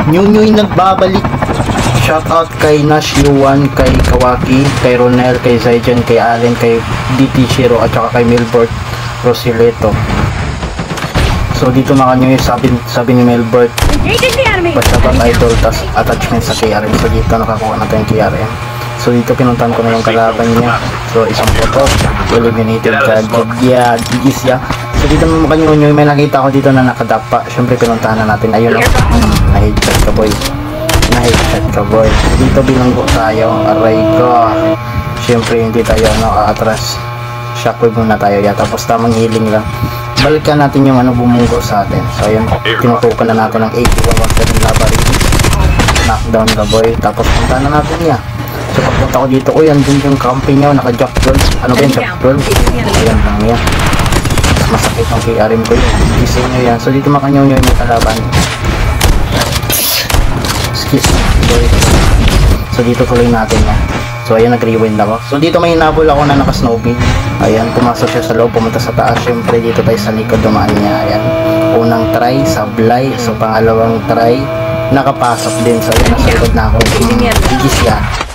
Nyunyoy nagbabalik. Shoutout kay Nash Yuan, kay Kawaki, kay Ronel, kay Zaijan, kay Allen, kay DT Shiro, at saka kay Melbert Rosileto. So dito mga Nyunyoy, sabi ni Melbert, basta bang idol, tas attachment sa KRM. So dito nakakuha natin yung KRM. So dito pinuntahan ko na yung kalaban niya. So isang photo, eliminated ka, gigis ya. So dito mga Nyunyoy, may nakita ko dito na nakadapa. Syempre pinuntahan na natin, ayun o, na-headshot ka boy. Na-headshot ka boy. So dito bilanggo tayo, aray ko. Syempre hindi tayo atras. Shockwave muna tayo ya, tapos tamang healing lang. Balikan natin yung bumunggo sa atin. So ayun, tinutukan na natin ng 8117 labarin. Knockdown ka boy, tapos punta na natin niya. So pagpunta ko dito, andun yung camping niya, naka-jack 12. Ano ba yung jack 12? Ayan lang yan. Masakit ang KRM ko yun, gising nyo yan. So dito makanyo nyo yung kalaban. Excuse me. So dito tuloy natin yan. So ayan, nag-rewind ako. So dito may hinabol ako na naka-snowbee. Ayan, pumasok siya sa loob, pumunta sa taas. Syempre dito tayo sa likod, dumaan niya. Ayan, unang try, sablay. So pangalawang try, nakapasok din. So ayan, nasa likod na ako. Igis yan.